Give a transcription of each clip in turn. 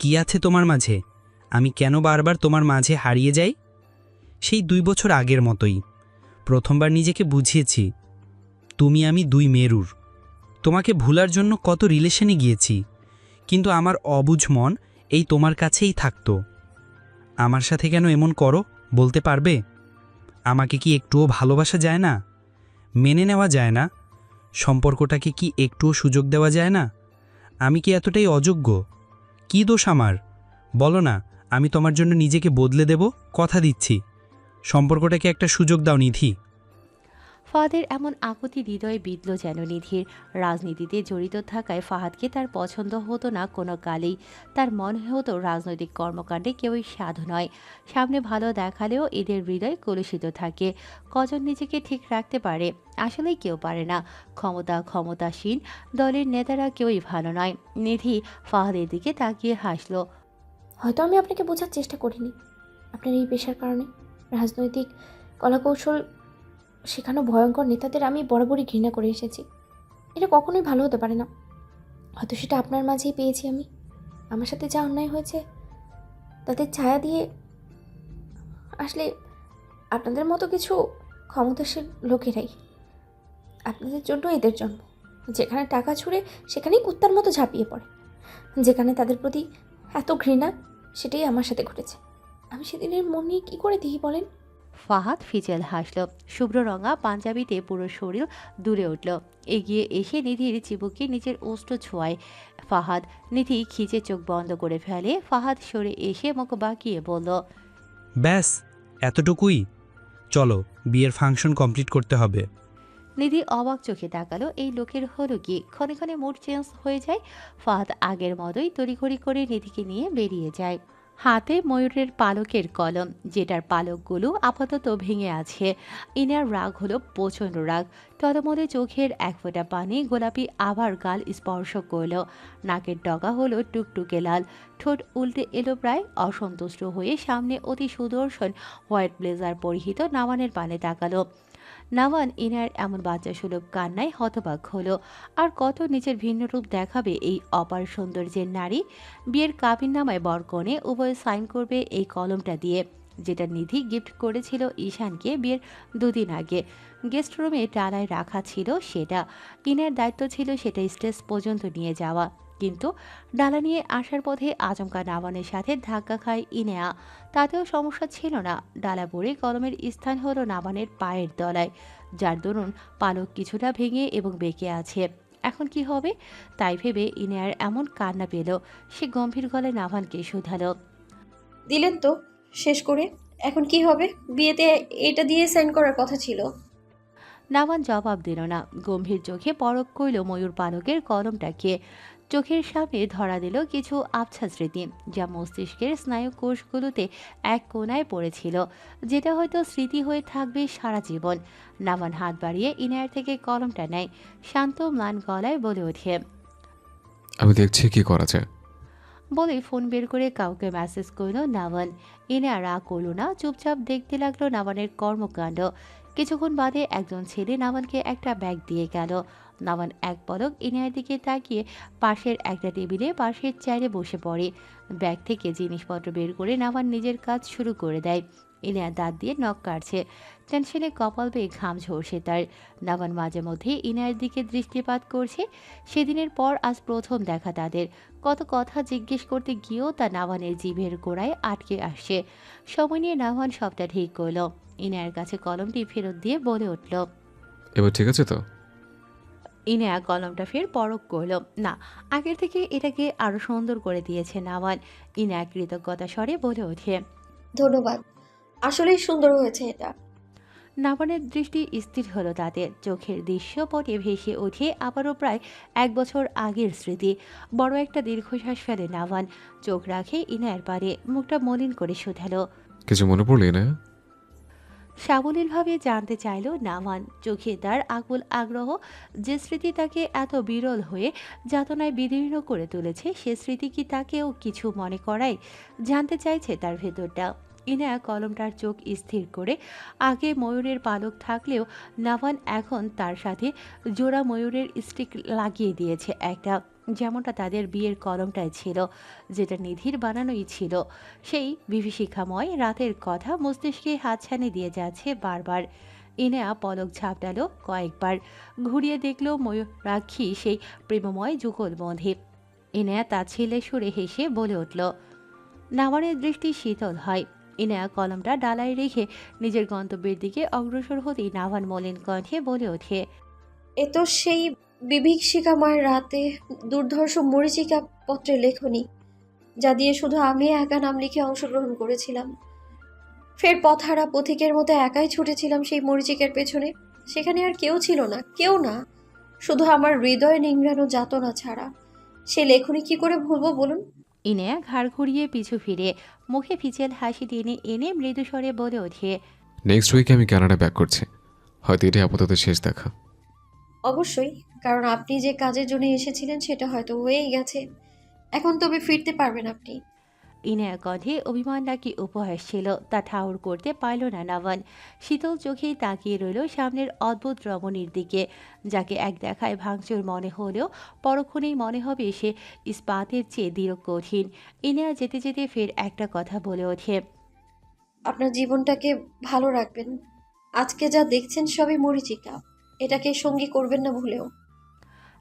কি আছে তোমার মাঝে? আমি কেন বারবার তোমার মাঝে হারিয়ে যাই? সেই 2 বছর আগের মতোই প্রথমবার নিজেকে বুঝিয়েছি তুমি আমি 2 মেরুর। তোমাকে ভুলার জন্য কত রিলেশনে গিয়েছি, কিন্তু আমার অবুঝ মন এই তোমার কাছেই থাকতো। আমার সাথে কেন এমন করো বলতে পারবে? আমাকে কি একটুও ভালোবাসা যায় না? মেনে নেওয়া যায় না? সম্পর্কটাকে কি একটুও সুযোগ দেওয়া যায় না? আমি কি এতটাই অযোগ্য? কি দোষ আমার? বলো না, আমি তোমার জন্য নিজেকে বদলে দেব, কথা দিচ্ছি। সম্পর্কটাকে একটা সুযোগ দাও নিধি। ফাহাদের এমন আকুতি হৃদয়ে বিঁধল যেন নিধির। রাজনীতিতে জড়িত থাকায় ফাহাদকে তার পছন্দ হতো না কোনো কালেই। তার মনে হতো রাজনৈতিক কর্মকাণ্ডে কেউই সাধু নয়। সামনে ভালো দেখালেও এদের হৃদয় কলুষিত থাকে। কজন নিজেকে ঠিক রাখতে পারে? আসলেই কেউ পারে না। ক্ষমতাসীন দলের নেতারা কেউই ভালো নয়। নিধি ফাহাদের দিকে তাকিয়ে হাসল। হয়তো আমি আপনাকে বোঝার চেষ্টা করিনি। আপনার এই পেশার কারণে রাজনৈতিক কলাকৌশল শেখানো ভয়ঙ্কর নেতাদের আমি বরাবরই ঘৃণা করে এসেছি। এটা কখনোই ভালো হতে পারে না। হয়তো সেটা আপনার মাঝেই পেয়েছি আমি। আমার সাথে যা অন্যায় হয়েছে তাদের ছায়া দিয়ে আসলে আপনাদের মতো কিছু ক্ষমতাশীল লোকেরাই, আপনাদের জন্য এদের জন্ম। যেখানে টাকা ছুঁড়ে সেখানেই কুত্তার মতো ঝাঁপিয়ে পড়ে। যেখানে তাদের প্রতি এত ঘৃণা, সেটাই আমার সাথে ঘটেছে। আমি সেদিনের মন নিয়ে কী করে দিই বলেন? ফাহাদ ফিচেল হাসল। শুভ্র রঙা পাঞ্জাবিতে পুরো শরীর দুলে উঠল। এগিয়ে এসে নিধির চিবুকে নিজের ওষ্ঠ ছোঁয়ায় ফাহাদ। নিধি খিচে চোখ বন্ধ করে ফেলে। ফাহাদ সরে এসে মুখ বাঁকিয়ে বলল, ব্যাস, এতটুকুই? চলো, বিয়ের ফাংশন কমপ্লিট করতে হবে। নিধি অবাক চোখে তাকালো। এই লোকের হলো কি? ক্ষণে ক্ষণে মুড চেঞ্জ হয়ে যায়। ফাহাদ আগের মতোই তড়িঘড়ি করে নিধিকে নিয়ে বেরিয়ে যায়। হাতে ময়ূরের পালকের কলম, যেটার পালকগুলো আপাতত ভেঙে আছে। ইনার রাগ হলো প্রচণ্ড রাগ। টলমলে চোখের এক ফোঁটা পানি গোলাপি আবার গাল স্পর্শ করল। নাকের ডগা হলো টুকটুকে লাল। ঠোঁট উল্টে এলো প্রায় অসন্তুষ্ট হয়ে সামনে অতি সুদর্শন হোয়াইট ব্লেজার পরিহিত নাওয়ানের পানে তাকালো। নাওয়ান ইনার এমন বাচ্চা সুলভ কান্নায় হতবাক হলো। আর কত নিজের ভিন্ন রূপ দেখাবে এই অপার সৌন্দর্যের নারী। বিয়ের কাবিননামায় বরকনে উভয় সাইন করবে এই কলমটা দিয়ে, যেটা নিধি গিফট করেছিল ঈশানকে বিয়ের 2 দিন আগে। গেস্ট রুমে ডালায় রাখা ছিল সেটা। ইনার দায়িত্ব ছিল সেটা স্টেজ পর্যন্ত নিয়ে যাওয়া। কিন্তু ডালা নিয়ে আসার পথে আচমকা নাওয়ানের সাথে ধাক্কা খায় ইনেয়া। তাতেও সমস্যা ছিল না। ডালা পড়ে কলমের স্থান হলো নাওয়ানের পায়ের তলায়, যার দরুন পালক কিছুটা ভেঙে এবং বেঁকে আছে। এখন কি হবে তাই ভেবে ইনেয়ার এমন কান্না পেল। সে গম্ভীর গলায় নাভানকে শুধালো, দিলেন তো শেষ করে, এখন কি হবে? বিয়েতে এটা দিয়ে সাইন করার কথা ছিল। নাভান জবাব দিল না। গম্ভীর চোখে পরখ করল ময়ূর পালকের কলমটাকে। চোখের সামনে ধরা দিল কিছু আবছা স্মৃতি, যা মস্তিষ্কের স্নায়ু কোষগুলোতে এক কোণায় পড়েছিল, যেটা হয়তো স্মৃতি হয়ে থাকবে সারা জীবন। নাভান হাত বাড়িয়ে ইনায়ার থেকে কলমটা নেয়। শান্ত ম্লান গলায় বলে ওঠে, আমি দেখছি কি করা যায়। বলে ফোন বের করে কাউকে মেসেজ করলো নাভান। ইনায়া রাগ করল না, চুপচাপ দেখতে লাগলো নাভানের কর্মকাণ্ড। কিছুক্ষণ বাদে একজন ছেলে নাভানকে একটা ব্যাগ দিয়ে গেল। নাভান এক পলক ইনায়ার দিকে তাকিয়ে পাশের একটা টেবিলে পাশের চেয়ারে বসে পড়ে। ব্যাগ থেকে জিনিসপত্র বের করে নাভান নিজের কাজ শুরু করে দেয়। ইনায়া দাঁত দিয়ে নখ কাটছে। টেনশনে কপাল বেয়ে ঘাম ঝরছে তার। নাভান মাঝে মধ্যে ইনায়ের দিকে দৃষ্টিপাত করছে। সেদিনের পর আজ প্রথম দেখা তাদের। কত কথা জিজ্ঞেস করতে গিয়েও তা নাভানের জিভের গোড়ায় আটকে আসছে। সময় নিয়ে নাভান সবটা ঠিক করল। ইনায়ার কাছে কলমটি ফেরত দিয়ে বলে উঠল, এবার ঠিক আছে তো? ইনায়া কলমটা ফের পরখ করল। না, আগের থেকে এটাকে আরো সুন্দর করে দিয়েছে নাভান। ইনায়া কৃতজ্ঞতা স্বরে বলে ওঠে, ধন্যবাদ, আসলেই সুন্দর হয়েছে এটা। নাভানের দৃষ্টি স্থির হলো তাতে। চোখের দৃশ্যপটে ভেসে ওঠে আবারও প্রায় 1 বছর আগের স্মৃতি। বড় একটা দীর্ঘশ্বাস ফেলে নাভান। চোখ রাখে ইনায়ের পারে, মুখটা মলিন করে শুধালো, কিছু মনে পড়লি না? সাবলীলভাবে জানতে চাইল নাভান। চোখে তার আকুল আগ্রহ। যে স্মৃতি তাকে এত বিরল হয়ে যাতনায় বিদীর্ণ করে তুলেছে, সে স্মৃতি কি তাকেও কিছু মনে করায়? জানতে চাইছে তার ভেতরটা। ইনায়া কলমটার চোখ স্থির করে, আগে ময়ূরের পালক থাকলেও নাভান এখন তার সাথে জোড়া ময়ূরের স্টিক লাগিয়ে দিয়েছে একটা। যেমনটা তাদের বিয়ের কলমটায় ছিল, যেটা নিধির বানানোই ছিল। সেই বিভীষিকাময় রাতের কথা মস্তিষ্কে হাতছানি দিয়ে যাচ্ছে বারবার। ইনেয়া পলক ঝাপটালো কয়েকবার, ঘুরিয়ে দেখল ময়ূরাক্ষী সেই প্রেমময় যুগলবন্ধে। ইনেয়া তাচ্ছিল্যে সুরে হেসে বলে উঠল। নাওয়ানের দৃষ্টি শীতল হয়। ইনেয়া কলমটা ডালায় রেখে নিজের গন্তব্যের দিকে অগ্রসর হতেই নাভান মলিন কণ্ঠে বলে ওঠে। এ তো সেই বিভীষিকাময় রাতে দুর্ধর্ষ মরীচিকা পত্রের লেখনী, যা দিয়ে শুধু আমি একা নাম লিখে অংশগ্রহণ করেছিলাম। ফের পথহারা পথিকের মতো একাই ছুটেছিলাম সেই মরীচিকার পেছনে। সেখানে আর কেউ ছিল না, কেউ না, শুধু আমার হৃদয় নিংড়ানো যাতনা ছাড়া। সে লেখনী কি করে ভুলবো বলুন? ইনেয়া ঘাড় ঘুরিয়ে পিছু ফিরে মুখে ফিচেল হাসি টেনে এনে মৃদুস্বরে বলে ওঠে। নেক্সট উইকে আমি কানাডা ব্যাক করছি, হয়তো এটাই আপাতত শেষ দেখা। অবশ্যই, কারণ আপনি যে কাজের জন্য এসেছিলেন সেটা হয়তো হয়েই গেছে। এখন তবে ফিরতে পারবেন আপনি। ইনেয়া কণ্ঠে অভিমান নাকি উপহাস ছিল তা ঠাউর করতে পারল না নাভান। শীতল চোখেই তাকিয়ে রইল সামনের অদ্ভুত রমণীর দিকে, যাকে এক দেখায় ভাঙচুর মনে হলেও পরক্ষণেই মনে হবে সে ইস্পাতের চেয়ে দৃঢ় কঠিন। ইনেয়া যেতে যেতে ফের একটা কথা বলে ওঠে। আপনার জীবনটাকে ভালো রাখবেন। আজকে যা দেখছেন সবই মরীচিকা, এটাকে সঙ্গী করবেন না ভুলেও।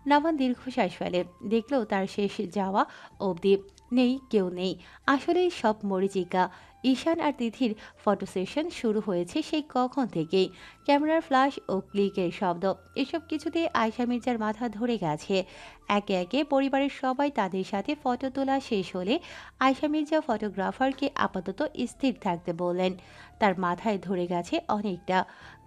নাভান দীর্ঘশ্বাস ফেলে, দেখলো তার শেষ যাওয়া অবধি নেই, কেউ নেই। আসলে সব মরীচিকা। ঈশান আর তিথির ফটো সেশন শুরু হয়েছে সেই কখন থেকেই। ক্যামেরার ফ্ল্যাশ ও ক্লিকের শব্দ, এসব কিছুতে আয়শা মির্জার মাথা ধরে গেছে। একে একে পরিবারের সবাই তাদের সাথে ফটো তোলা শেষ হলে আয়শা মির্জা ফটোগ্রাফারকে আপাতত স্থির থাকতে বললেন। তার মাথায় ধরে গেছে অনেকটা।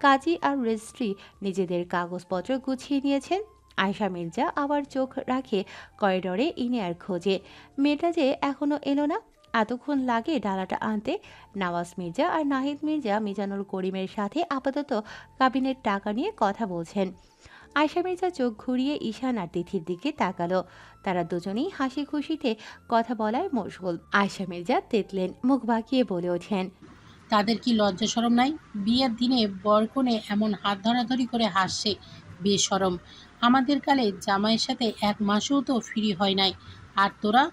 কাজী আর রেজিস্ট্রি নিজেদের কাগজপত্র গুছিয়ে নিয়েছেন। আয়শা মির্জা আবার চোখ রাখে করিডোরে ইনেয়ার খোঁজে। মেয়েটা যে এখনো এলো না। এতক্ষণ লাগে ডালাটা আনতে। নওয়াজ মির্জা আর নাহিদ মির্জা মিজানুর করিমের সাথে আপাতত কাবিনের টাকা নিয়ে কথা বলছেন। আয়শা মির্জা চোখ ঘুরিয়ে ঈশান আর তিথির দিকে তাকালো। তারা দুজনেই হাসি খুশিতে কথা বলায় মশগুল। আয়শা মির্জা তেতলেন, মুখ বাঁকিয়ে বলে ওঠেন। তাদের কি লজ্জা শরম নাই? বিয়ের দিনে বরকনে এমন হাত ধরাধরি করে হাসছে, বেশরম। আমাদের কালে জামাইয়ের সাথে 1 মাসও তো ফ্রি হয় নাই, আর তোরা?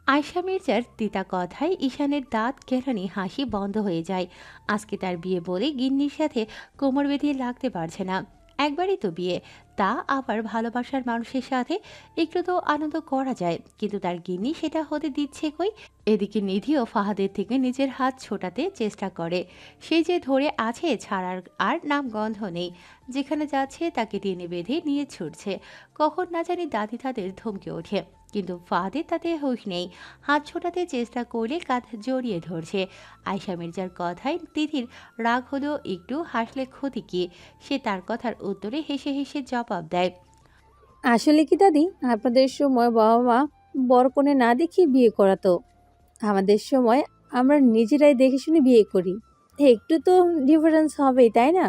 আয়শা মির্জার তিতা কথায় ঈশানের দাঁত কেলানি হাসি বন্ধ হয়ে যায়। আজকে তার বিয়ে বলে গিন্নির সাথে কোমর বেঁধে লাগতে পারছে না। একবারই তো বিয়ে, তা আবার ভালোবাসার মানুষের সাথে। একটু তো আনন্দ করা যায়, কিন্তু তার গিন্নি সেটা হতে দিচ্ছে কই। এদিকে নিধিও ফাহাদের থেকে নিজের হাত ছোটাতে চেষ্টা করে। সে যে ধরে আছে, ছাড়ার আর নাম গন্ধ নেই। যেখানে যাচ্ছে তাকে টেনে বেঁধে নিয়ে ছুটছে। কখন না জানি দাদি তাদের ধমকে ওঠে, কিন্তু ফাহাদের তাতে হুঁশ নেই। হাত ছোটাতে চেষ্টা করলে কাঁধ জড়িয়ে ধরছে। আয়শা মির্জার কথায় তিথির রাগ হলেও একটু হাসলে ক্ষতি কি। সে তার কথার উত্তরে হেসে হেসে জবাব দেয়। আসলে কি দাদি, আপনাদের সময় বাবা মা বর কনে না দেখে বিয়ে করাতো। আমাদের সময় আমরা নিজেরাই দেখে শুনে বিয়ে করি। একটু তো ডিফারেন্স হবেই, তাই না?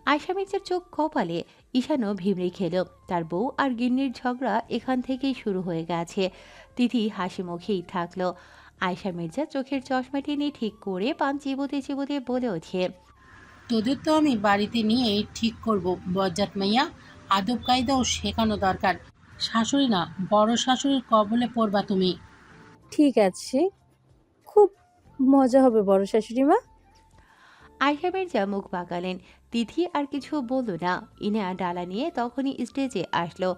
আয়শা মির্জার চোখ কপালে। ঈশানও ভিমড়ে খেল। তার বউ আর গিন্নির ঝগড়া এখান থেকেই শুরু হয়ে গেছে। তিথি হাসি মুখেই থাকলো। আয়শা মির্জা চোখের চশমা টেনে ঠিক করে পান চিবোতে চিবোতে বলে ওঠে। তোদের তো আমি বাড়িতে নিয়ে ঠিক করব। বজ্জাত মাইয়া, আদব কায়দাও শেখানো দরকার। শাশুড়ি না, বড় শাশুড়ির কবলে পড়বা তুমি। ঠিক আছে, খুব মজা হবে বড় শাশুড়ি মা। আয়শা মির্জা মুখ বাঁকালেন। তিথি আর কিছু বলল না। ইনেয়া ডালা নিয়ে তখনই স্টেজে আসলো।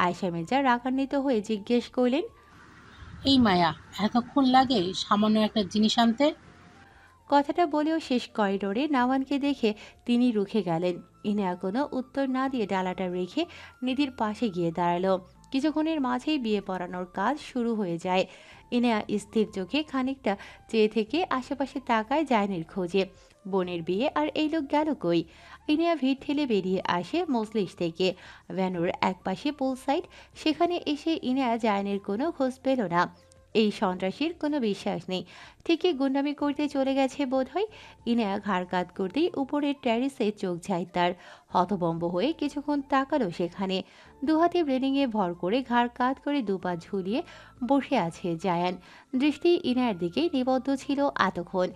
আয়শা মির্জা রাগান্বিত হয়ে জিজ্ঞেস করলেন। এই মায়া, এতক্ষণ লাগে সামান্য একটা জিনিস আনতে? কথাটা বলেও শেষ করিডোরে নাওয়ানকে দেখে তিনি রুখে গেলেন। ইনেয়া কোনো উত্তর না দিয়ে ডালাটা রেখে নিধির পাশে গিয়ে দাঁড়ালো। কিছুক্ষণের মাঝেই বিয়ে পড়ানোর কাজ শুরু হয়ে যায়। ইনেয়া স্থির চোখে খানিকটা চেয়ে থেকে আশেপাশে তাকায় জায়নের খোঁজে। বোনের বিয়ে আর এই লোক গেল কই। ইনেয়া ভিড় ঠেলে বেরিয়ে আসে মজলিস থেকে। ভ্যানুর একপাশে পুল সাইড, সেখানে এসে ইনেয়া জায়নের কোনো খোঁজ পেল না। এই সন্ত্রাসীর কোনো বিশ্বাস নেই, ঠিকই গুন্ডামি করতে চলে গেছে বোধহয়। ইনেয়া ঘাড় কাত করতেই উপরের ট্যারিসে চোখ যায় তার। হতভম্ব হয়ে কিছুক্ষণ তাকালো সেখানে। দুহাতে রেলিংয়ে ভর করে ঘাড় কাত করে দুপা ঝুলিয়ে বসে আছে জায়ান। দৃষ্টি ইনায়ার দিকেই নিবদ্ধ ছিল এতক্ষণ।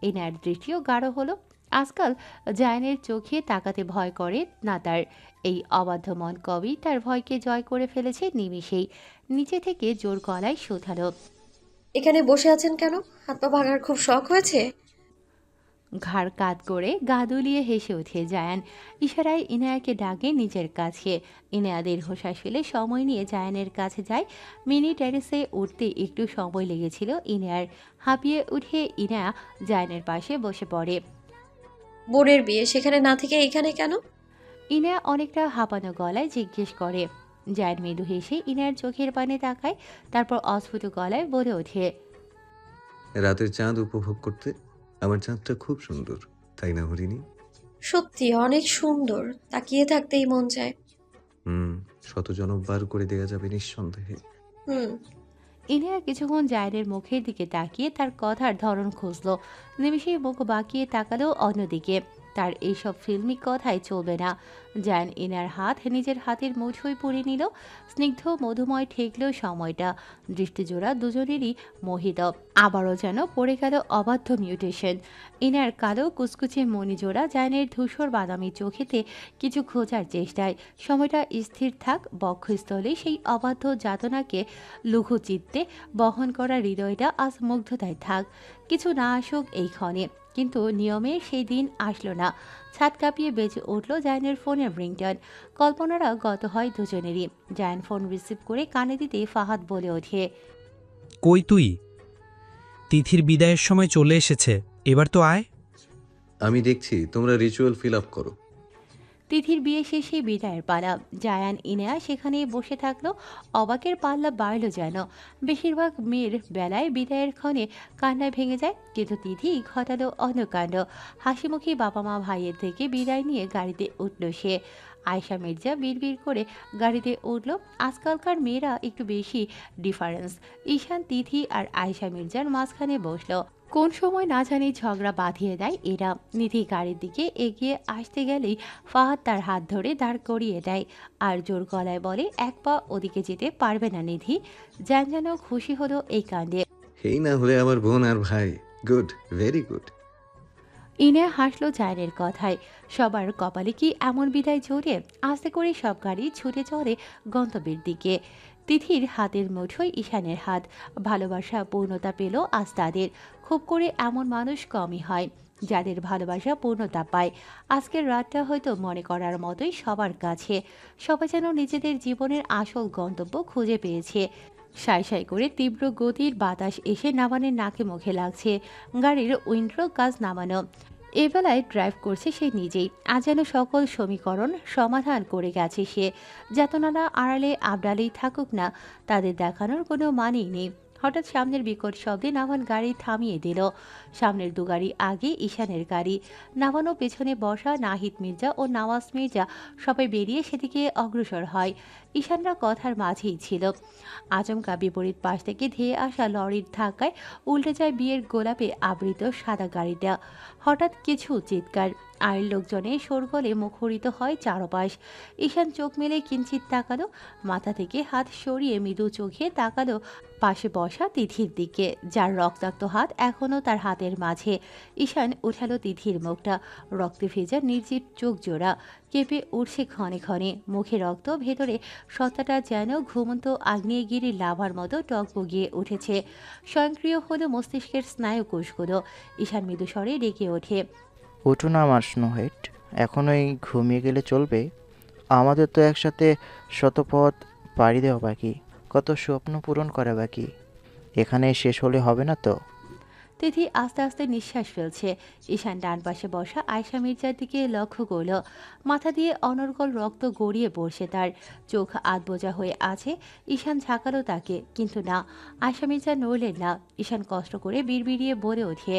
ইনায়ার দৃষ্টিও গাঢ় হলো। আজকাল জায়ানের চোখে তাকাতে ভয় করে না তার। এই অবাধ্য মন কবি তার ভয়কে জয় করে ফেলেছে নিমিষেই। নিচে থেকে জোর গলায় শুধালো, এখানে বসে আছেন কেন? হাত পা ভাঙার খুব শখ হয়েছে? ঘাড় কাত করে গা দুলিয়ে হেসে ওঠে জায়ান। ইশারায় ইনায়াকে ডাকে নিজের কাছে। ইনায়া দীর্ঘশ্বাস ফেলে সময় নিয়ে জায়ানের কাছে যায়। মিনি টেরেসে উঠতে একটু সময় লেগেছিল ইনায়ার। হাঁপিয়ে উঠে ইনায়া জায়ানের পাশে বসে পড়ে। বোনের বিয়ে, সেখানে না থেকে এখানে কেন? ইনায়া অনেকটা হাঁপানো গলায় জিজ্ঞেস করে। জায়ান মৃদু হেসে ইনায়ার চোখের পানে তাকায়, তারপর অস্ফুট গলায় বলে ওঠে, রাতের চাঁদ উপভোগ করতে। আমার চাঁদটা খুব সুন্দর, তাই না হরিণী? সত্যি অনেক সুন্দর, তাকিয়ে থাকতেই মন চায়। হুম, শত জনম বার করে দেয়া যাবে নিঃসন্দেহে। হুম। ইনায়া কিছুক্ষণ জায়ানের মুখের দিকে তাকিয়ে তার কথার ধরন খুঁজল। নিমিষেই মুখ বাঁকিয়ে তাকালো অন্যদিকে। তার এইসব ফিল্মি কথাই চলবে না। জায়ান ইনার হাত নিজের হাতের মুঠোয় পরে নিল। স্নিগ্ধ মধুময় ঠেকল সময়টা। দৃষ্টিজোড়া দুজনেরই মোহিত। আবারও যেন পড়ে গেল অবাধ্য মিউটেশন। ইনার কালো কুচকুচে মণিজোড়া জায়ানের ধূসর বাদামি চোখেতে কিছু খোঁজার চেষ্টায়। সময়টা স্থির থাক বক্ষস্থলে, সেই অবাধ্য যাতনাকে লঘু চিত্তে বহন করা হৃদয়টা আজ মুগ্ধতায় থাক। কিছু না আসুক এই ক্ষণে। কিন্তু নিয়মের সেই দিন আসলো না। ছাদ কাঁপিয়ে বেজে উঠল জায়ানের ফোনের রিংটন। কল্পনারা গত হয় দুজনেরই। জায়ান ফোন রিসিভ করে কানে দিতে ফাহাদ বলে ওঠে, কই তুই? তিথির বিদায়ের সময় চলে এসেছে, এবার তো আয়। আমি দেখছি তোমরা রিচুয়াল ফিল আপ করো। তিথির বিয়ে শেষে বিদায়ের পালা। জায়ান ইনেয়া সেখানে বসে থাকলো। অবাকের পাল্লা বাড়ল যেন। বেশিরভাগ মেয়ের বেলায় বিদায়ের ক্ষণে কান্নায় ভেঙে যায়, কিন্তু তিথি ঘটালো অন্য কাণ্ড। হাসিমুখী বাবা মা ভাইয়ের থেকে বিদায় নিয়ে গাড়িতে উঠল সে। আয়শা মির্জা বিড়বিড় করে গাড়িতে উঠল। আজকালকার মেয়েরা একটু বেশি ডিফারেন্স। ঈশান, তিথি আর আয়শা মির্জার মাঝখানে বসলো। কোন সময় না জানি ঝগড়া বাঁধিয়ে দেয় এরা। নিধি গাড়ির দিকে এগিয়ে আসতে গেলেই ফাহাদ তার হাত ধরে দাঁড় করিয়ে দেয় আর জোর গলায় বলে, এক পা ওদিকে যেতে পারবে না নিধি। যেন খুশি হলো এই কাণ্ডে। এই না হলে আমার বোন আর ভাই। Good, very good. ইনে হাসলো জায়ানের কথায়। সবার কপালে কি এমন বিদায় জোরে? আস্তে করে সব গাড়ি ছুটে চলে গন্তব্যের দিকে। তিথির হাতের মুঠোয় ঈশানের হাত। ভালোবাসা পূর্ণতা পেল আজ তাদের। খুব করে এমন মানুষ কমই হয় যাদের ভালোবাসা পূর্ণতা পায়। আজকের রাতটা হয়তো মনে করার মতোই সবার কাছে। সবাই যেন নিজেদের জীবনের আসল গন্তব্য খুঁজে পেয়েছে। সাই সাই করে তীব্র গতির বাতাস এসে নামানের নাকে মুখে লাগছে। গাড়ির উইন্ডো কাজ নামানো। এবেলায় ড্রাইভ করছে সে নিজেই। আজ যেন সকল সমীকরণ সমাধান করে গেছে সে। যাতনারা আড়ালে আবডালেই থাকুক না, তাদের দেখানোর কোনো মানেই নেই। হঠাৎ সামনের বিকট শব্দে নাভান গাড়ি থামিয়ে দিল। সামনের দু গাড়ি আগে ঈশানের গাড়ি। নাভানো পেছনে বসা নাহিদ মির্জা ও নওয়াজ মির্জা সবাই বেরিয়ে সেদিকে অগ্রসর হয়। ঈশানরা কথার মাঝেই ছিল। আচমকা বিপরীত পাশ থেকে ধেয়ে আসা লরির ধাক্কায় উল্টে যায় বিয়ের গোলাপে আবৃত সাদা গাড়িটা। হঠাৎ কিছু চিৎকার আর লোকজনের শোরগোলে মুখরিত হয় চারপাশ। ঈশান চোখ মেলে কিঞ্চিত তাকালো। মাথা থেকে হাত সরিয়ে মৃদু চোখে তাকালো পাশে বসা তিথির দিকে, যার রক্তাক্ত হাত এখনও তার হাতের মাঝে। ঈশান উঠালো তিথির মুখটা। রক্তে ভেজা নির্জীব চোখ জোড়া কেঁপে উঠছে ক্ষণে ক্ষণে। মুখে রক্ত, ভেতরে সত্তাটা যেন ঘুমন্ত আগ্নেয়গিরির লাভার মতো টকবগিয়ে উঠেছে। স্বয়ংক্রিয় হলো মস্তিষ্কের স্নায়ু কোষগুলো। ঈশান মৃদু স্বরে ডেকে ওঠে, উঠো না আমার স্নোহেড, এখনই ঘুমিয়ে গেলে চলবে? আমাদের তো একসাথে শতপথ পাড়ি দেওয়া বাকি, কত স্বপ্ন পূরণ করা বাকি। এখানে শেষ হলে হবে না তো? তিথি আস্তে আস্তে নিঃশ্বাস ফেলছে। ঈশান ডান পাশে বসা আয়শা মির্জার দিকে লক্ষ্য করল। মাথা দিয়ে অনর্গল রক্ত গড়িয়ে পড়ছে তার। চোখ আধবোজা হয়ে আছে। ঈশান ঝাঁকালো তাকে, কিন্তু না, আয়শা মির্জা নড়লেন না। ঈশান কষ্ট করে বিড়বিড়িয়ে বলে ওঠে,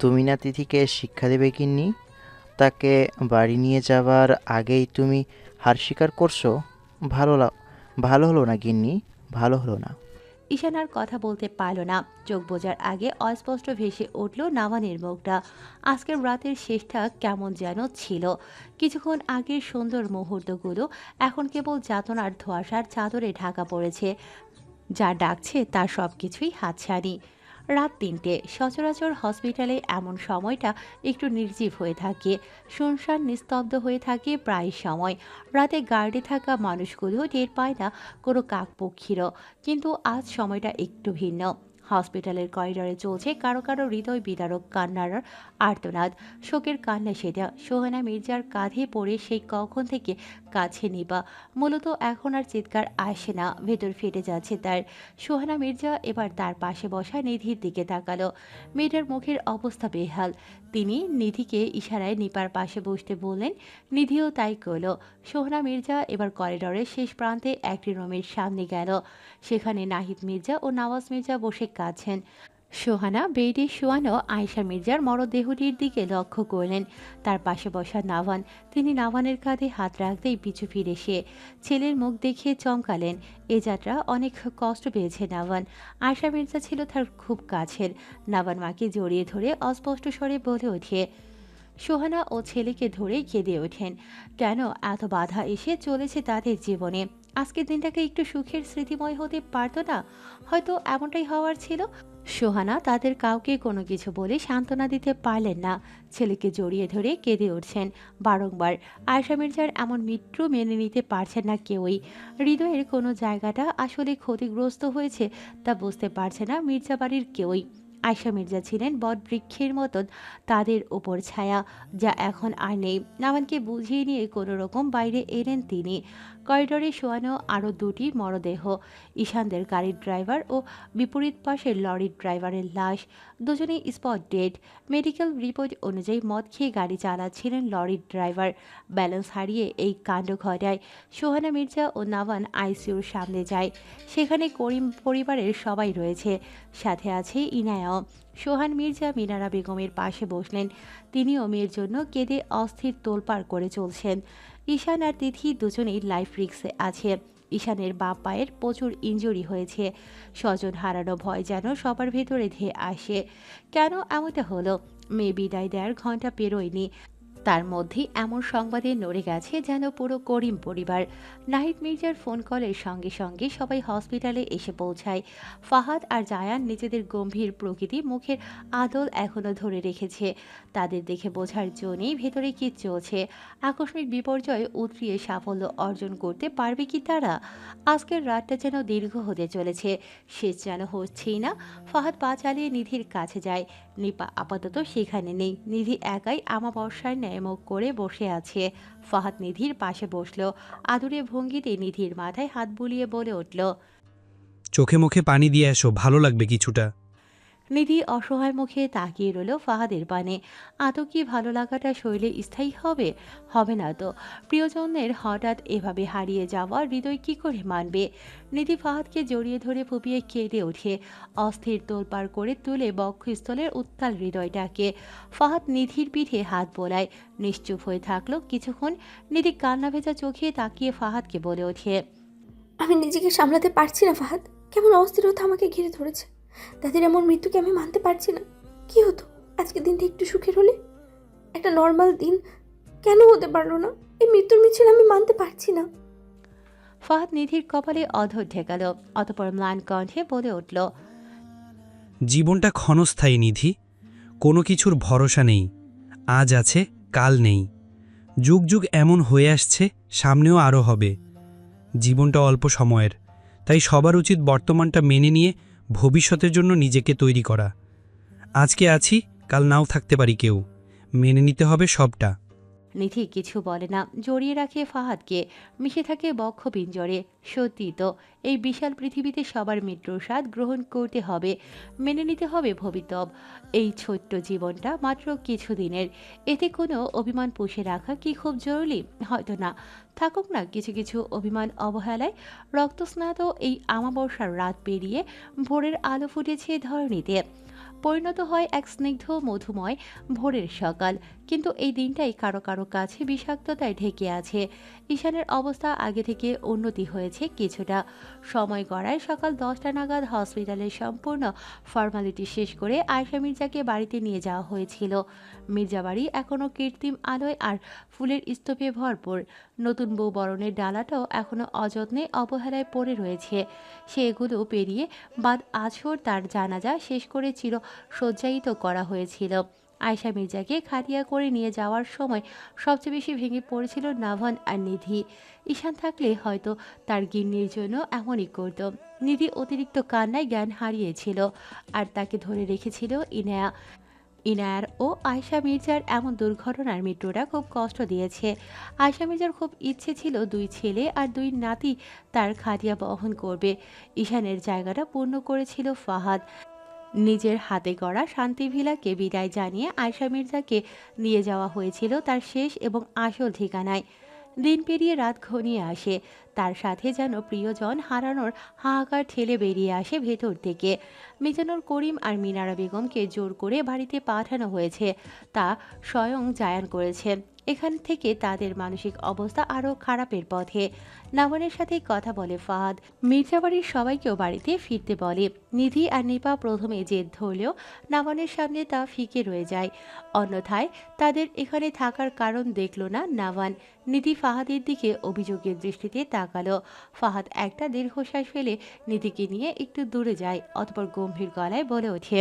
তুমি না তিথিকে শিক্ষা দেবে গিন্নি? তাকে বাড়ি নিয়ে যাবার আগেই তুমি হার স্বীকার করছো। ভালো হলো না গিন্নি, ভালো হলো না। ঈশান আর কথা বলতে পারল না। চোখ বোঝার আগে অস্পষ্ট ভেসে উঠল নাভানের মুখটা। আজকের রাতের শেষটা কেমন যেন ছিল। কিছুক্ষণ আগের সুন্দর মুহূর্তগুলো এখন কেবল যাতনার ধোঁয়াশার চাদরে ঢাকা পড়েছে। যা ডাকছে তার সব কিছুই হাতছানি। রাত ৩টে। সচরাচর হসপিটালে এমন সময়টা একটু নির্জীব হয়ে থাকে, শুনশান নিস্তব্ধ হয়ে থাকে প্রায় সময়। রাতে গার্ডে থাকা মানুষগুলো টের পায় না কোনো কাকপক্ষীরও, কিন্তু আজ সময়টা একটু ভিন্ন। হসপিটালের করিডরে চলছে কারো কারো হৃদয় বিদারক কান্নার আর্তনাদ, শোকের কান্না সেটা। সোহানা মির্জার কাঁধে পড়ে সেই কখন থেকে কাছে নিবা। মূলত এখন আর চিৎকার আসে না, ভেতর ফেটে যাচ্ছে তার। সোহানা মির্জা এবার তার পাশে বসা নিধির দিকে তাকালো। মেয়েটার মুখের অবস্থা বেহাল। তিনি নিধিকে ইশারায় নিপার পাশে বসতে বললেন, নিধিও তাই করল। সোহানা মির্জা এবার করিডরের শেষ প্রান্তে একটি রুমের সামনে গেল। সেখানে নাহিদ মির্জা ও নওয়াজ মির্জা বসে কাঁদছেন। সোহানা বেডে শোয়ানো আয়েশা মির্জার মরদেহটির দিকে লক্ষ্য করলেন। তার পাশে বসা নাভান, তিনি নাভানের কাঁধে হাত রাখতেই পিছু ফিরে সে ছেলের মুখ দেখে চমকালেন। এ যাত্রা অনেক কষ্ট পেয়েছে নাভান। আয়েশা মির্জা ছিল তার খুব কাছের। নাভান মাকে জড়িয়ে ধরে অস্পষ্ট স্বরে বলে ওঠে। সোহানা ও ছেলেকে ধরে কেঁদে ওঠেন। কেন এত বাধা এসে চলেছে তাদের জীবনে? আজকের দিনটাকে একটু সুখের স্মৃতিময় হতে পারতো না? হয়তো এমনটাই হওয়ার ছিল। সোহানা তাদের কাউকে কোনো কিছু বলে সান্ত্বনা দিতে পারলেন না। ছেলেকে জড়িয়ে ধরে কেঁদে উঠছেন বারংবার। আয়েশা মির্জার এমন মৃত্যু মেনে নিতে পারছেন না কেউই। হৃদয়ের কোনো জায়গাটা আসলে ক্ষতিগ্রস্ত হয়েছে তা বুঝতে পারছে না মির্জা বাড়ির কেউই। আয়েশা মির্জা ছিলেন বট বৃক্ষের মতন তাদের ওপর ছায়া, যা এখন আর নেই। নাভানকে বুঝিয়ে নিয়ে কোনো রকম বাইরে এলেন তিনি। করিডোরে শোয়ানো আরও দুটি মরদেহ, ঈশানদের গাড়ির ড্রাইভার ও বিপরীত পাশের লরির ড্রাইভারের লাশ। দুজনেই স্পট ডেড। মেডিকেল রিপোর্ট অনুযায়ী মদ খেয়ে গাড়ি চালাচ্ছিলেন লরির ড্রাইভার। ব্যালেন্স হারিয়ে এই কাণ্ড ঘটায়। সোহানা মির্জা ও নাভান আইসিইউর সামনে যায়। সেখানে করিম পরিবারের সবাই রয়েছে, সাথে আছে ইনায়াও। সোহান মির্জা মিনারা বেগমের পাশে বসলেন। তিনিও মেয়ের জন্য কেঁদে অস্থির তোলপাড় করে চলছেন। ঈশান আর তিথি দুজনেই লাইফ রিস্কে আছে। ঈশানের বাপ পায়ের প্রচুর ইনজুরি হয়েছে। স্বজন হারানো ভয় যেন সবার ভেতরে ধেয়ে আসে। কেন এমনটা হলো? মেয়ে বিদায় দেওয়ার ঘন্টা পেরোয়নি, তার মধ্যেই এমন সংবাদে নড়ে গেছে যেন পুরো করিম পরিবার। নাহিদ মির্জার ফোন কলের সঙ্গে সঙ্গে সবাই হসপিটালে এসে পৌঁছায়। ফাহাদ আর জায়ান নিজেদের গম্ভীর প্রকৃতি মুখের আদল এখনও ধরে রেখেছে। তাদের দেখে বোঝার জন্যই ভেতরে কি চলছে। আকস্মিক বিপর্যয় উতরিয়ে সাফল্য অর্জন করতে পারবে কি তারা? আজকের রাতটা যেন দীর্ঘ হতে চলেছে, শেষ যেন হচ্ছেই না। ফাহাদ পা চালিয়ে নিধির কাছে যায়। নিপা আপাতত সেখানে নেই। নিধি একাই আমাবস্যার ন্যায় মুখ করে বসে আছে। ফাহাদ নিধির পাশে বসলো। আদুরে ভঙ্গিতে নিধির মাথায় হাত বুলিয়ে বলে উঠল, চোখে মুখে পানি দিয়ে এসো, ভালো লাগবে কিছুটা। নিধি অসহায় মুখে তাকিয়ে রইল ফাহাদের পানে। আদৌ কি ভালো লাগাটা শরীরে স্থায়ী হবে? হবে না তো। প্রিয়জনের হঠাৎ এভাবে হারিয়ে যাওয়া হৃদয় কি করে মানবে? নিধি ফাহাদকে জড়িয়ে ধরে ফুপিয়ে কেঁদে ওঠে, অস্থির তোলপাড় করে তুলে বক্ষস্থলের উত্তাল হৃদয়টাকে। ফাহাদ নিধির পিঠে হাত বোলায়। নিশ্চুপ হয়ে থাকলো কিছুক্ষণ। নিধি কান্না ভেজা চোখে তাকিয়ে ফাহাদকে বলে ওঠে, আমি নিজেকে সামলাতে পারছি না ফাহাদ। কেমন অস্থিরতা আমাকে ঘিরে ধরেছে। তাদের এমন মৃত্যুকে আমি মানতে পারছি না। কি হতো আজকের দিনটা একটু সুখের হলে? একটা নর্মাল দিন কেন হতে পারলো না? এই মৃত্যুর মিছিল আমি মানতে পারছি না। ফাহাদ নিধির কপালে অধর ঠেকালো, অতপর ম্লান কণ্ঠে বলে উঠল, জীবনটা ক্ষণস্থায়ী নিধি, কোনো কিছুর ভরসা নেই। আজ আছে, কাল নেই। যুগ যুগ এমন হয়ে আসছে, সামনেও আরও হবে। জীবনটা অল্প সময়ের, তাই সবার উচিত বর্তমানটা মেনে নিয়ে ভবিষ্যতের জন্য নিজেকে তৈরি করা। আজকে আছি, কাল নাও থাকতে পারি কেউ। মেনে নিতে হবে সবটা। নিধি কিছু বলে না, জড়িয়ে রাখে ফাহাদকে, মিশে থাকে বক্ষ পিঞ্জরে। সত্যি তো, এই বিশাল পৃথিবীতে সবার মৃত্যুর স্বাদ গ্রহণ করতে হবে, মেনে নিতে হবে ভবিতব। এই ছোট্ট জীবনটা মাত্র কিছুদিনের, এতে কোনো অভিমান পুষে রাখা কি খুব জরুরি? হয়তো না। থাকুক না কিছু কিছু অভিমান অবহেলায়। রক্তস্নাত এই আমাবস্যার রাত পেরিয়ে ভোরের আলো ফুটেছে ধরণীতে। পরিণত হয় এক স্নিগ্ধ মধুময় ভোরের সকাল। কিন্তু এই দিনটাই কারো কারো কাছে বিষাক্ততায় ঢেকে আছে। ঈশানের অবস্থা আগে থেকে উন্নতি হয়েছে কিছুটা। সময় গড়ায় সকাল 10টা নাগাদ হসপিটালের সম্পূর্ণ ফর্মালিটি শেষ করে আয়েশা মির্জাকে বাড়িতে নিয়ে যাওয়া হয়েছিল। মির্জা বাড়ি এখনও কৃত্রিম আলোয় আর ফুলের স্তূপে ভরপুর। নতুন বউ বরণের ডালাটাও এখনও অযত্নে অবহেলায় পড়ে রয়েছে। সেগুলো পেরিয়ে বাদ আছর তার জানাজা শেষ করে চির সজ্জায়িত করা হয়েছিল। আয়েশা মির্জাকে খাটিয়া করে নিয়ে যাওয়ার সময় সবচেয়ে বেশি ভেঙে পড়েছিল নাভান আর নিধি। ঈশান থাকলে হয়তো তার গিন্নির জন্য এমনই করত। নিধি অতিরিক্ত কান্নায় জ্ঞান হারিয়েছিল আর তাকে ধরে রেখেছিল ইনায়া। ইনায়ার ও আয়েশা মির্জার এমন দুর্ঘটনার মৃত্যুটা খুব কষ্ট দিয়েছে। আয়েশা মির্জার খুব ইচ্ছে ছিল 2 ছেলে আর 2 নাতি তার খাটিয়া বহন করবে। ঈশানের জায়গাটা পূর্ণ করেছিল ফাহাদ। নিজের হাতে গড়া শান্তি ভিলাকে বিদায় জানিয়ে আয়েশা মির্জাকে নিয়ে যাওয়া হয়েছিল তার শেষ এবং আসল ঠিকানায়। দিন পেরিয়ে রাত ঘনিয়ে আসে। তার সাথে যেন প্রিয়জন হারানোর হাহাকার ঠেলে বেরিয়ে আসে ভেতর থেকে। মিজানুর করিম আর মিনারা বেগমকে জোর করে বাড়িতে পাঠানো হয়েছে, তা স্বয়ং জায়ান করেছে। এখান থেকে তাদের মানসিক অবস্থা আরও খারাপের পথে। নাভানের সাথে কথা বলে ফাহাদ। মির্জা বাড়ির সবাইকেও বাড়িতে ফিরতে বলে। নিধি আর নিপা প্রথমে জেদ ধরলেও নাভানের সামনে তা ফিকে রয়ে যায়। অন্যথায় তাদের এখানে থাকার কারণ দেখল না নাভান। নিধি ফাহাদের দিকে অভিযোগের দৃষ্টিতে তাকালো। ফাহাদ একটা দীর্ঘশ্বাস ফেলে নিধিকে নিয়ে একটু দূরে যায়, অতঃপর গম্ভীর গলায় বলে ওঠে,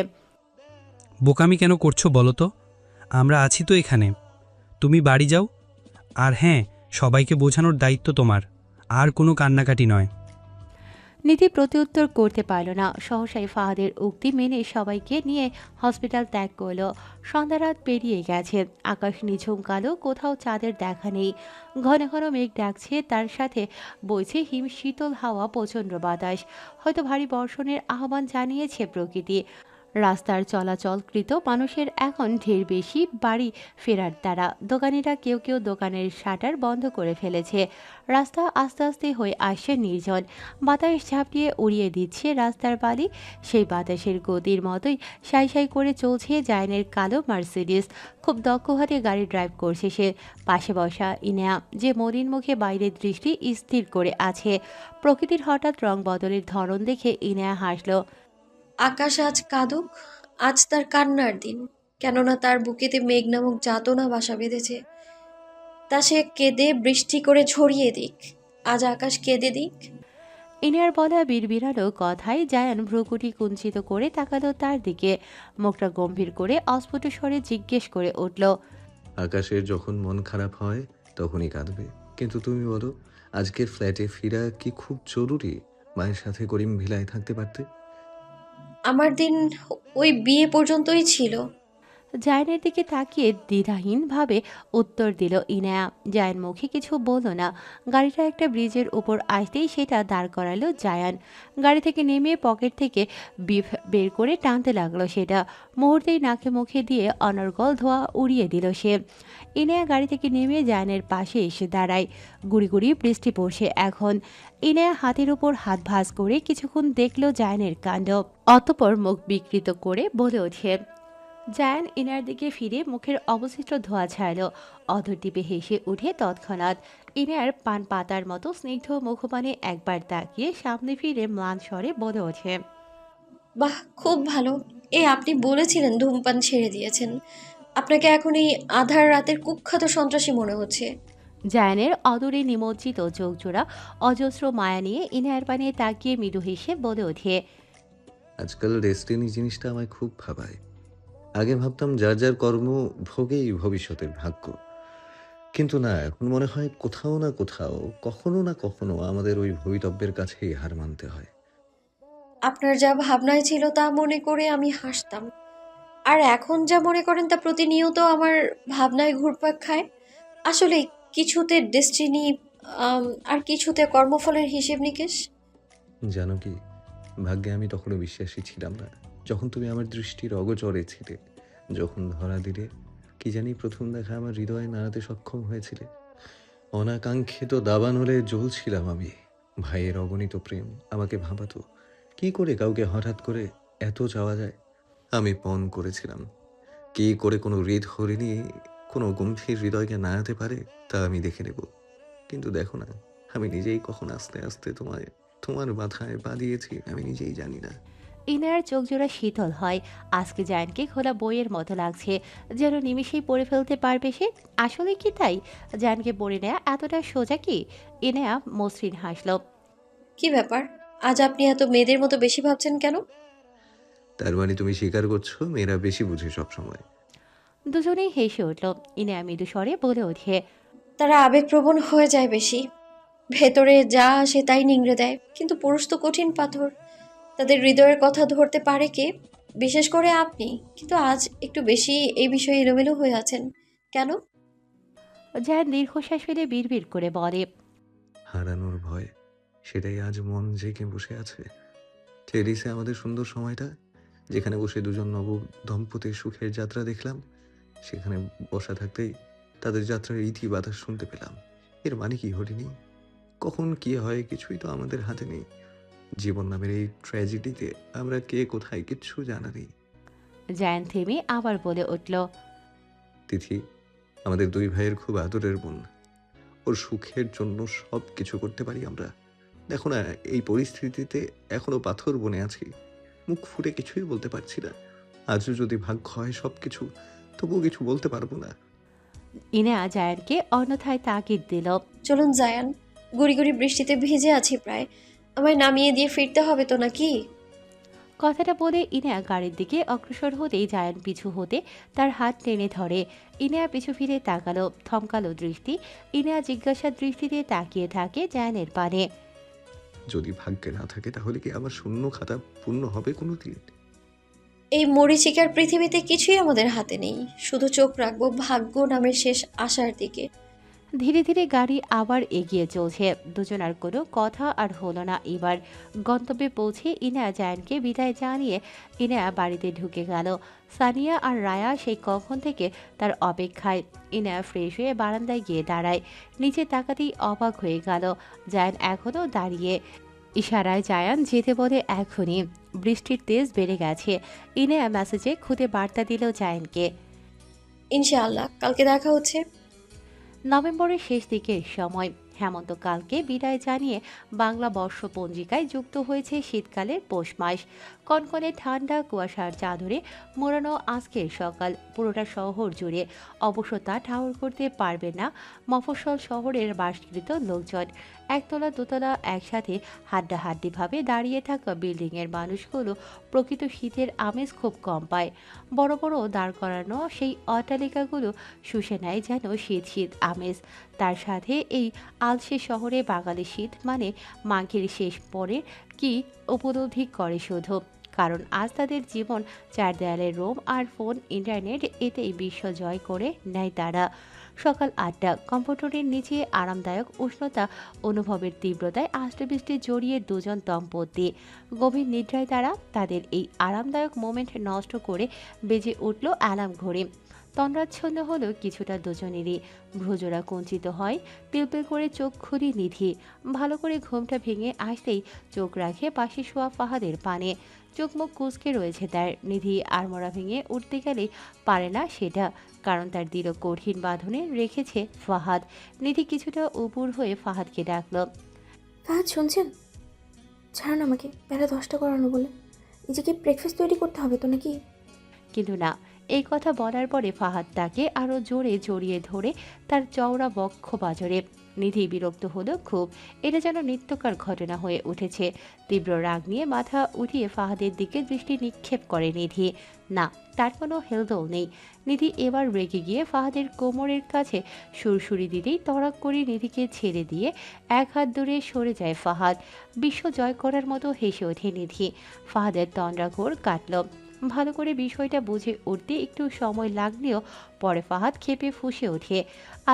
বোকামি কেন করছো বলো তো? আমরা আছি তো এখানে, তুমি বাড়ি যাও। আর হ্যাঁ, সবাইকে বোঝানোর দায়িত্ব তোমার, আর কোনো কান্নাকাটি নয়। নিধি প্রত্যুত্তর করতে পারল না। সহসাই ফাহাদের উক্তি মেনে সবাইকে নিয়ে হসপিটাল ত্যাগ করল। সন্ধ্যা রাত পেরিয়ে গেছে, আকাশ নিঝুম কালো, কোথাও চাঁদের দেখা নেই। ঘন ঘন মেঘ ডাকছে, তার সাথে বইছে হিম শীতল হাওয়া, প্রচণ্ড বাতাস। হয়তো ভারী বর্ষণের আহ্বান জানিয়েছে প্রকৃতি। রাস্তার চলাচলকৃত মানুষের এখন ঢের বেশি বাড়ি ফেরার দ্বারা। দোকানিরা কেউ কেউ দোকানের শাটার বন্ধ করে ফেলেছে। রাস্তা আস্তে আস্তে হয়ে আসছে নির্জন। বাতাস ঝাঁপিয়ে উড়িয়ে দিচ্ছে রাস্তার বালি। সেই বাতাসের গতির মতোই সাই সাই করে চলছে জায়নের কালো মার্সিডিস। খুব দক্ষ হাতে গাড়ি ড্রাইভ করছে সে। পাশে বসা ইনায়া, যে মলিন মুখে বাইরের দৃষ্টি স্থির করে আছে। প্রকৃতির হঠাৎ রং বদলের ধরন দেখে ইনায়া হাসল। আকাশ আজ কাঁদুক, আজ তার কান্নার দিন। কেননা তার বুকেতে মেঘ নামক যাতনা বাসা বেঁধেছে। তা সে কেঁদে বৃষ্টি করে ঝরিয়ে দিক। আজ আকাশ কেঁদে দিক। ইনার বলা বিড়বিড়ালো কথায় জায়ান ভ্রুকুটি কুঞ্চিত করে তাকালো তার দিকে। মুখটা গম্ভীর করে অস্ফুট স্বরে জিজ্ঞেস করে উঠল, আকাশের যখন মন খারাপ হয় তখনই কাঁদবে। কিন্তু তুমি বলো, আজকের ফ্ল্যাটে ফিরা কি খুব জরুরি? মায়ের সাথে করিম ভিলায় থাকতে পারতে। আমার দিন ওই বিয়ে পর্যন্তই ছিল। জায়ানের দিকে তাকিয়ে দ্বিধাহীনভাবে উত্তর দিল ইনায়া। জায়ান মুখে কিছু বলল না। গাড়িটা একটা ব্রিজের উপর আসতেই সেটা দাঁড় করালো জায়ান। গাড়ি থেকে নেমে পকেট থেকে বিফ বের করে টানতে লাগলো সেটা। মুহূর্তেই নাকে মুখে দিয়ে অনর্গল ধোঁয়া উড়িয়ে দিল সে। ইনায়া গাড়ি থেকে নেমে জায়ানের পাশে এসে দাঁড়ায়। গুড়ি গুড়ি বৃষ্টি পড়ছে এখন। ইনায়া হাতের উপর হাত ভাঁজ করে কিছুক্ষণ দেখল জায়ানের কাণ্ড, অতঃপর মুখ বিকৃত করে বলে ওঠে। জায়ান ইনার দিকে ফিরে মুখের অবশিষ্ট ধোঁয়া ছাড়ল। অধর টিপে হেসে উঠে তৎক্ষণাৎ ইনার পান পাতার মতো স্নিগ্ধ মুখপানে একবার তাকিয়ে সামনে ফিরে ম্লান স্বরে বলে ওঠে, বাহ, খুব ভালো। আপনি বলেছিলেন ধূমপান ছেড়ে দিয়েছেন। আপনাকে এখন এই আধার রাতের কুখ্যাত সন্ত্রাসী মনে হচ্ছে। জায়ানের অদূরে নিমজ্জিত চোখজোড়া অজস্র মায়া নিয়ে ইনায়ের পানে তাকিয়ে মৃদু হেসে বলে ওঠে, আজকাল ডেস্টিনি জিনিসটা আমায় খুব ভাবায়। আগে ভাবতাম যার যার কর্ম ভোগেই ভবিষ্যতের ভাগ্য, কিন্তু না, এখন মনে হয় কোথাও না কোথাও, কখনো না কখনো আমাদের ওই ভবিতব্যের কাছেই হার মানতে হয়। আপনার যা ভাবনায় ছিল তা মনে করে আমি হাসতাম, আর এখন যা মনে করেন তা প্রতিনিয়ত আমার ভাবনায় ঘুরপাক খায়। আসলে কিছুতে ডেস্টিনি, আর কিছুতে কর্মফলের হিসেব নিকেশ। জানো কি, ভাগ্যে আমি তখনও বিশ্বাসী ছিলাম না, যখন তুমি আমার দৃষ্টির অগোচরে ছিলে। যখন ধরা দিলে, কি জানি প্রথম দেখা আমার হৃদয়ে নাড়াতে সক্ষম হয়েছিলে। অনাকাঙ্ক্ষিত দাবানলে জ্বলছিলাম আমি। ভাইয়ের অগণিত প্রেম আমাকে ভাবাতো, কি করে কাউকে হঠাৎ করে এত চাওয়া যায়। আমি পণ করেছিলাম কি করে কোনো হৃদ হরিণী কোনো গম্ভীর হৃদয়কে নাড়াতে পারে তা আমি দেখে নেব। কিন্তু দেখো না, আমি নিজেই কখন আস্তে আস্তে তোমার মাথায় পা দিয়েছি আমি নিজেই জানি না। ইনার চোখ জোড়া শীতল হয়। আজকে জায়ানকে খোলা বইয়ের মতো লাগছে, যেন নিমিষেই পড়ে ফেলতে পারবে সে। আসলে কি তাই? জায়ানকে পড়ে নেয়া এতটা সোজা কি? ইনায়া মসৃণ হাসল। কি ব্যাপার, আজ আপনি এত মেয়েদের মতো বেশি ভাবছেন কেন? তার মানে তুমি স্বীকার করছো মেয়েরা বেশি বুঝে সব সময়? দুজনেই হেসে উঠল। ইনায়া মৃদু স্বরে বলে ওঠে, তারা আবেগপ্রবণ হয়ে যায় বেশি, ভেতরে যা আসে তাই নিংড়ে দেয়। কিন্তু পুরুষ তো কঠিন পাথর, তাদের হৃদয়ের কথা ধরতে পারে কে? বিশেষ করে আপনি। কিন্তু আজ একটু বেশি এই বিষয়ে এলোমেলো হয়ে আছেন কেন? জায়ান দীর্ঘশ্বাস ফেলে বিড়বিড় করে বলে, হারানোর ভয়, সেটাই আজ মন জেগে বসে আছে। টেরিসে আমাদের সুন্দর সময়টা, যেখানে বসে দুজন নব দম্পতির সুখের যাত্রা দেখলাম, সেখানে বসা থাকতেই তাদের যাত্রার ইতি বাতাস শুনতে পেলাম। এর মানে কি হরিণী? কখন কি হয় কিছুই তো আমাদের হাতে নেই। জীবন নামের এই ট্র্যাজেডিতে আমরা কে কোথায় কিচ্ছু জানা নেই। জায়ান থেমে আবার বলে উঠল, তিথি আমাদের দুই ভাইয়ের খুব আদরের বোন। ওর সুখের জন্য সব কিছু করতে পারি আমরা। দেখো না, এই পরিস্থিতিতে এখনো পাথর বনে আছি, মুখ ফুটে কিছুই বলতে পারছি না। আজও যদি ভাগ্য হয় সব কিছু, তবুও কিছু বলতে পারবো না। ইনায়া জায়ানকে অন্যথায় তাগিদ দিল। চলুন জায়ান, গুড়ি গুড়ি বৃষ্টিতে ভিজে আছি প্রায়, আমায় নামিয়ে দিয়ে ফিরতে হবে তো নাকি? কথাটা বলে ইনায়া গাড়ির দিকে অগ্রসর হতেই জায়ান পিছু হতে তার হাত টেনে ধরে। ইনায়া পিছু ফিরে তাকালো, থমকালো দৃষ্টি। ইনায়া জিজ্ঞাসার দৃষ্টিতে তাকিয়ে থাকে জায়ানের পানে। যদি ভাগ্যে না থাকে তাহলে কি আমার শূন্য খাতা পূর্ণ হবে কোনোদিন? এই মরীচিকার পৃথিবীতে কিছুই আমাদের হাতে নেই, শুধু চোখ রাখবো ভাগ্য নামের শেষ আশার দিকে। ধীরে ধীরে গাড়ি আবার এগিয়ে চলছে। দুজনার কোনো কথা আর হলো না। এবার গন্তব্যে পৌঁছে ইনায়া জায়ানকে বিদায় জানিয়ে ইনায়া বাড়িতে ঢুকে গেল। সানিয়া আর রায়া সেই কখন থেকে তার অপেক্ষায়। ইনায়া ফ্রেশ হয়ে বারান্দায় গিয়ে দাঁড়ায়। নিচে তাকাতেই অবাক হয়ে গেল, জায়ান এখনও দাঁড়িয়ে। ইশারায় জায়ান যেতে বলে এখনই। বৃষ্টির তেজ বেড়ে গেছে। ইনায়া মেসেজে খুদে বার্তা দিল জায়ানকে। ইনশাআল্লাহ কালকে দেখা হচ্ছে। নভেম্বরের শেষ দিকের সময়। হেমন্তকালকে বিদায় জানিয়ে বাংলা বর্ষ পঞ্জিকায় যুক্ত হয়েছে শীতকালের পৌষ মাস। কনকনে ঠান্ডা কুয়াশার চাদরে মোড়ানো আজকের সকাল পুরোটা শহর জুড়ে। অবশ্য তা ঠাউর করতে পারবে না মফস্বল শহরের বাসকৃত লোকজন। একতলা দোতলা একসাথে হাড্ডাহাড্ডিভাবে দাঁড়িয়ে থাকা বিল্ডিংয়ের মানুষগুলো প্রকৃত শীতের আমেজ খুব কম পায়। বড় বড় দাঁড় করানো সেই অট্টালিকাগুলো শুষে নেয় যেন শীত শীত আমেজ। তার সাথে এই আলসে শহরে বাঙালি শীত মানে মাঘের শেষ পরে কি উপলব্ধি করে শুধু। কারণ আজ তাদের জীবন চার দেয়ালের রোম আর ফোন ইন্টারনেট, এতেই বিশ্ব জয় করে নেয় তারা। সকাল ৮টা, কম্পিউটারের নিচে আরামদায়ক উষ্ণতা অনুভবের তীব্রতায় আষ্টেপৃষ্টে জড়িয়ে দুজন দম্পতি। গভীর নিদ্রায় তারা তাদের এই আরামদায়ক মোমেন্ট নষ্ট করে বেজে উঠল অ্যালার্ম ঘড়ি। তন্দ্রাচ্ছন্ন হলো কিছুটা দুজনেরই। ভ্রুজোড়া কুঞ্চিত হয়, পিলপিল করে চোখ খুলি নিধি। ভালো করে ঘুমটা ভেঙে আসতেই চোখ রাখে পাশে শোয়া ফাহাদের পানে। চোখ মুখ কুঁচকে রয়েছে তার। নিধি আড়মোড়া ভেঙে উঠতে গেলে পারে না সেটা, কারণ তার দৃঢ় কঠিন বাঁধনে রেখেছে ফাহাদ। নিধি কিছুটা উপুর হয়ে ফাহাদকে ডাকল। ফাহাদ শুনছেন? ছাড়ুন আমাকে, বেলা 10টা করানো বলে। নিজেকে ব্রেকফাস্ট তৈরি করতে হবে তো নাকি? কিন্তু না, এই কথা বলার পরে ফাহাদ তাকে আরো জোরে জড়িয়ে ধরে তার চওড়া বক্ষ বাজরে। নিধি বিরক্ত হলো খুব। এটা যেন নিত্যকার ঘটনা হয়ে উঠেছে। তীব্র রাগ নিয়ে মাথা উঠিয়ে ফাহাদের দিকে দৃষ্টি নিক্ষেপ করে নিধি। না, তার কোনো হেলদোল নেই। নিধি এবার রেগে গিয়ে ফাহাদের কোমরের কাছে সুরসুরি দিতেই তড়াক করে নিধিকে ছেড়ে দিয়ে এক হাত দূরে সরে যায় ফাহাদ। বিশ্ব জয় করার মতো হেসে ওঠে নিধি। ফাহাদের তন্দ্রা ঘোর কাটল। ভালো করে বিষয়টা বুঝে উঠতে একটু সময় লাগলেও পরে ফাহাদ ক্ষেপে ফুঁসে ওঠে।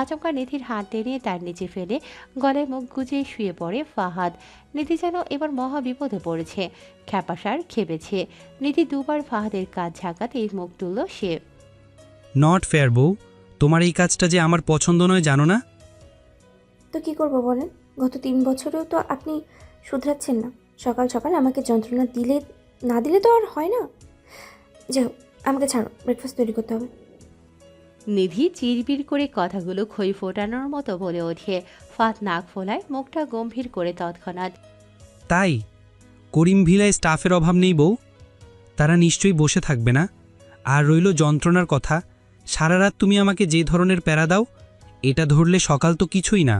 আচমকা নিধির হাত টেনে তার নিচে ফেলে গলায় মুখ গুজে শুয়ে পড়ে ফাহাদ। নিধি যেন এবার মহা বিপদে পড়েছে। খ্যাপাসার খেপেছে। নিধি দুবার ফাহাদের কাজ ঝাঁকাতেই মুখ তুলল সে। নট ফেয়ার বউ, তোমার এই কাজটা যে আমার পছন্দ নয় জানো না? তো কি করব বলেন? গত 3 বছরেও তো আপনি শুধরাচ্ছেন না। সকাল সকাল আমাকে যন্ত্রণা না দিলে তো আর হয় না। যাই হোক, আমাকে ছাড়ো, ব্রেকফাস্ট তৈরি করতে হবে। নিধি চিরবির করে কথাগুলো খই ফোটানোর মতো বলে ওঠে। ফাত নাক ফোলায়, মুখটা গম্ভীর করে তৎক্ষণাৎ। তাই করিম ভিলায় স্টাফের অভাব নেই বউ? তারা নিশ্চয়ই বসে থাকবে না। আর রইল যন্ত্রণার কথা, সারা রাত তুমি আমাকে যে ধরনের প্যারা দাও, এটা ধরলে সকাল তো কিছুই না।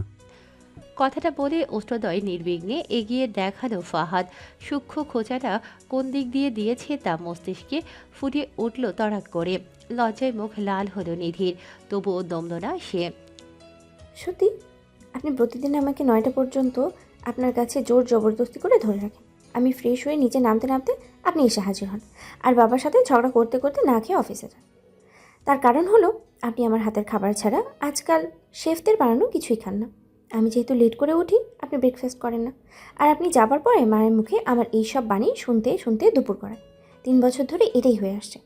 কথাটা বলে অষ্টদয় নির্বিঘ্নে এগিয়ে দেখালো ফাহাদ। সূক্ষ্ম খোঁচাটা কোন দিক দিয়ে দিয়েছে তা মস্তিষ্কে ফুটে উঠল তড়াক করে। লজ্জায় মুখ লাল হলো নিধির, তবুও দমল না সে। সত্যি আপনি প্রতিদিন আমাকে 9টা পর্যন্ত আপনার কাছে জোর জবরদস্তি করে ধরে রাখেন। আমি ফ্রেশ হয়ে নিচে নামতে নামতে আপনি এসে হাজির হন, আর বাবার সাথে ঝগড়া করতে করতে না খেয়ে অফিসে যান। তার কারণ হলো আপনি আমার হাতের খাবার ছাড়া আজকাল শেফদের বানানো কিছুই খান না। আমি যেহেতু লেট করে উঠি, আপনি ব্রেকফাস্ট করেন না, আর আপনি যাবার পরে মায়ের মুখে আমার এইসব বাণী শুনতে শুনতে দুপুর করায়। 3 বছর ধরে এটাই হয়ে আসছে।